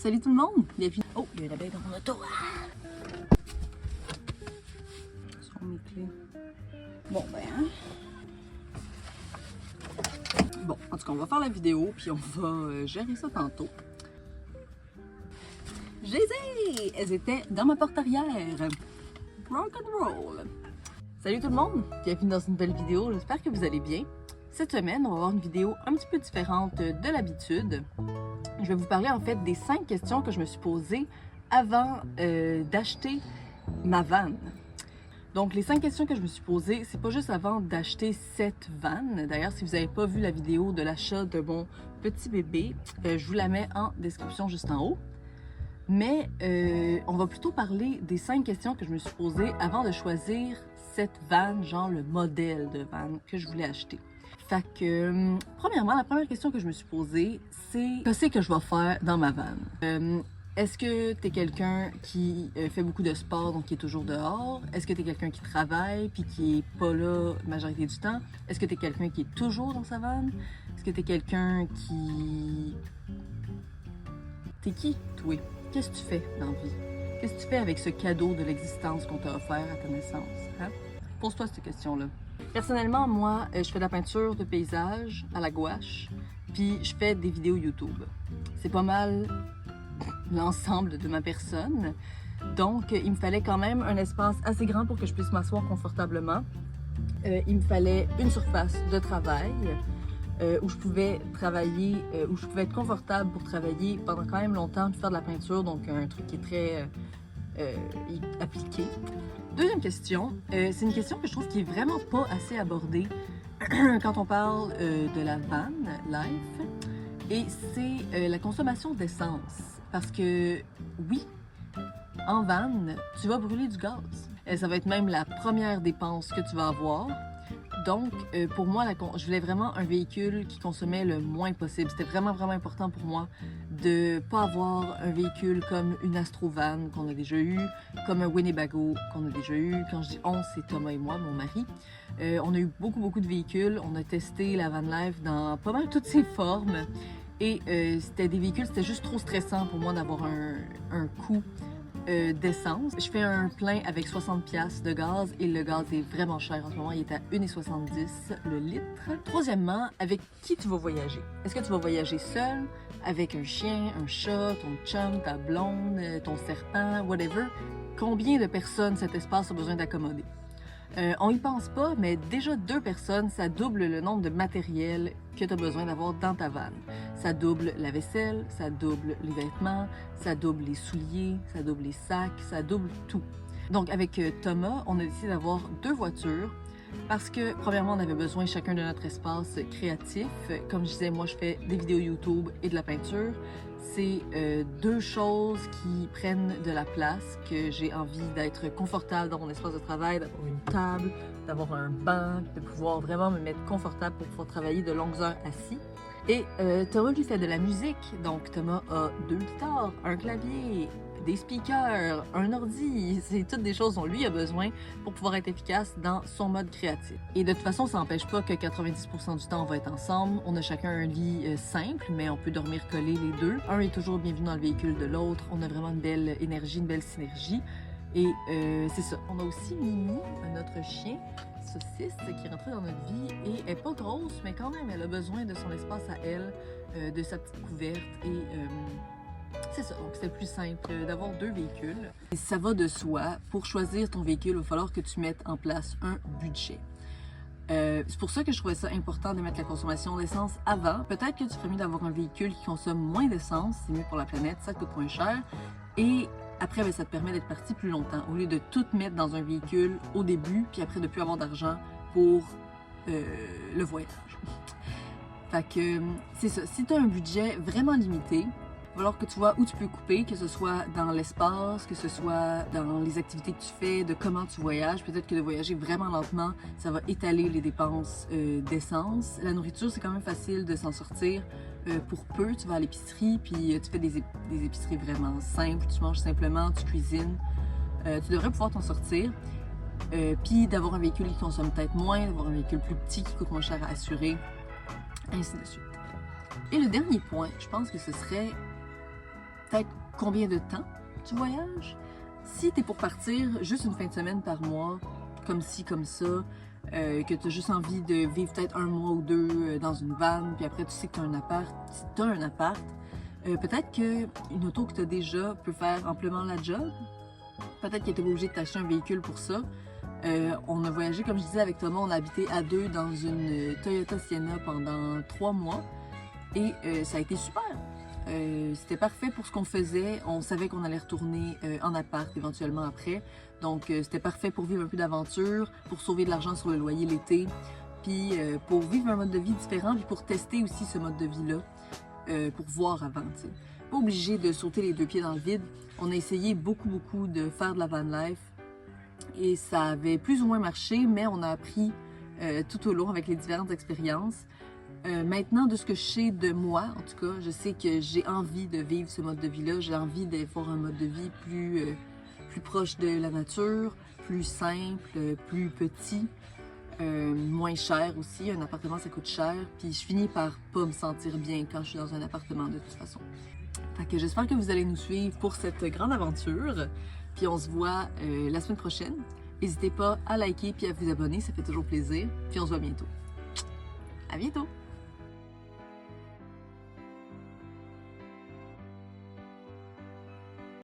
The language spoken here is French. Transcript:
Salut tout le monde! Bienvenue. Oh, il y a une abeille dans mon auto! Ce sont mes clés. Bon, Bon, en tout cas, on va faire la vidéo, puis on va gérer ça tantôt. Je les ai! Elles étaient dans ma porte arrière. Rock and roll! Salut tout le monde! Bienvenue dans une nouvelle vidéo, j'espère que vous allez bien. Cette semaine, on va avoir une vidéo un petit peu différente de l'habitude. Je vais vous parler en fait des 5 questions que je me suis posées avant d'acheter ma van. Donc les 5 questions que je me suis posées, c'est pas juste avant d'acheter cette van. D'ailleurs, si vous n'avez pas vu la vidéo de l'achat de mon petit bébé, je vous la mets en description juste en haut. Mais on va plutôt parler des 5 questions que je me suis posées avant de choisir cette van, genre le modèle de van que je voulais acheter. Fait que, premièrement, la première question que je me suis posée, c'est qu'est-ce que je vais faire dans ma van? Est-ce que tu es quelqu'un qui fait beaucoup de sport, donc qui est toujours dehors? Est-ce que tu es quelqu'un qui travaille puis qui est pas là la majorité du temps? Est-ce que tu es quelqu'un qui est toujours dans sa van? Est-ce que tu es quelqu'un qui... T'es qui, toi? Qu'est-ce que tu fais dans la vie? Qu'est-ce que tu fais avec ce cadeau de l'existence qu'on t'a offert à ta naissance? Hein? Pose-toi cette question-là. Personnellement, moi, je fais de la peinture de paysage à la gouache, puis je fais des vidéos YouTube. C'est pas mal l'ensemble de ma personne. Donc, il me fallait quand même un espace assez grand pour que je puisse m'asseoir confortablement. Il me fallait une surface de travail où je pouvais travailler, où je pouvais être confortable pour travailler pendant quand même longtemps, puis faire de la peinture, donc un truc qui est très appliqué. Deuxième question, c'est une question que je trouve qui est vraiment pas assez abordée quand on parle de la van life, et c'est la consommation d'essence. Parce que oui, en van, tu vas brûler du gaz. Ça va être même la première dépense que tu vas avoir. Donc, pour moi, je voulais vraiment un véhicule qui consommait le moins possible. C'était vraiment important pour moi de ne pas avoir un véhicule comme une Astrovan qu'on a déjà eu, comme un Winnebago qu'on a déjà eu. Quand je dis on, c'est Thomas et moi, mon mari. On a eu beaucoup de véhicules. On a testé la van life dans pas mal toutes ses formes. Et c'était des véhicules, c'était juste trop stressant pour moi d'avoir un coût d'essence. Je fais un plein avec 60$ de gaz et le gaz est vraiment cher en ce moment, il est à 1,70$ le litre. Troisièmement, avec qui tu vas voyager? Est-ce que tu vas voyager seul, avec un chien, un chat, ton chum, ta blonde, ton serpent, whatever? Combien de personnes cet espace a besoin d'accommoder? On y pense pas, mais déjà 2 personnes, ça double le nombre de matériel que tu as besoin d'avoir dans ta van. Ça double la vaisselle, ça double les vêtements, ça double les souliers, ça double les sacs, ça double tout. Donc avec Thomas, on a décidé d'avoir 2 voitures parce que premièrement, on avait besoin chacun de notre espace créatif. Comme je disais, moi je fais des vidéos YouTube et de la peinture. C'est 2 choses qui prennent de la place, que j'ai envie d'être confortable dans mon espace de travail, d'avoir une table, d'avoir un banc, de pouvoir vraiment me mettre confortable pour pouvoir travailler de longues heures assis. Et Thomas lui fait de la musique, donc Thomas a 2 guitares, un clavier, des speakers, un ordi, c'est toutes des choses dont lui a besoin pour pouvoir être efficace dans son mode créatif. Et de toute façon, ça n'empêche pas que 90% du temps, on va être ensemble. On a chacun un lit simple, mais on peut dormir collés les deux. Un est toujours bienvenu dans le véhicule de l'autre. On a vraiment une belle énergie, une belle synergie. Et c'est ça. On a aussi Mimi, notre chien, Saucisse, qui est rentrée dans notre vie et elle n'est pas grosse, mais quand même, elle a besoin de son espace à elle, de sa petite couverte et... c'est ça, donc c'est plus simple d'avoir 2 véhicules. Et ça va de soi, pour choisir ton véhicule, il va falloir que tu mettes en place un budget. C'est pour ça que je trouvais ça important de mettre la consommation d'essence avant. Peut-être que tu ferais mieux d'avoir un véhicule qui consomme moins d'essence, c'est mieux pour la planète, ça coûte moins cher. Et après, ça te permet d'être parti plus longtemps, au lieu de tout mettre dans un véhicule au début, puis après de ne plus avoir d'argent pour le voyage. Fait que c'est ça, si tu as un budget vraiment limité, il va falloir que tu vois où tu peux couper, que ce soit dans l'espace, que ce soit dans les activités que tu fais, de comment tu voyages. Peut-être que de voyager vraiment lentement, ça va étaler les dépenses d'essence. La nourriture, c'est quand même facile de s'en sortir pour peu. Tu vas à l'épicerie, puis tu fais des épiceries vraiment simples. Tu manges simplement, tu cuisines. Tu devrais pouvoir t'en sortir. Puis d'avoir un véhicule qui consomme peut-être moins, d'avoir un véhicule plus petit qui coûte moins cher à assurer, ainsi de suite. Et le dernier point, je pense que ce serait peut-être combien de temps tu voyages. Si tu es pour partir juste une fin de semaine par mois, comme ci, comme ça, que tu as juste envie de vivre peut-être un mois ou deux dans une van, puis après tu sais que tu as un appart, si tu as un appart, peut-être qu'une auto que tu as déjà peut faire amplement la job. Peut-être que tu n'es pas obligé de t'acheter un véhicule pour ça. On a voyagé, comme je disais, avec Thomas, on a habité à deux dans une Toyota Sienna pendant 3 mois et ça a été super. C'était parfait pour ce qu'on faisait. On savait qu'on allait retourner en appart éventuellement après. Donc, c'était parfait pour vivre un peu d'aventure, pour sauver de l'argent sur le loyer l'été, puis pour vivre un mode de vie différent, puis pour tester aussi ce mode de vie-là, pour voir avant, tu sais. Pas obligé de sauter les deux pieds dans le vide. On a essayé beaucoup de faire de la van life et ça avait plus ou moins marché, mais on a appris tout au long avec les différentes expériences. Maintenant, de ce que je sais de moi, en tout cas, je sais que j'ai envie de vivre ce mode de vie-là. J'ai envie d'avoir un mode de vie plus proche de la nature, plus simple, plus petit, moins cher aussi. Un appartement, ça coûte cher. Puis je finis par pas me sentir bien quand je suis dans un appartement de toute façon. Fait que j'espère que vous allez nous suivre pour cette grande aventure. Puis on se voit la semaine prochaine. N'hésitez pas à liker puis à vous abonner, ça fait toujours plaisir. Puis on se voit bientôt. À bientôt!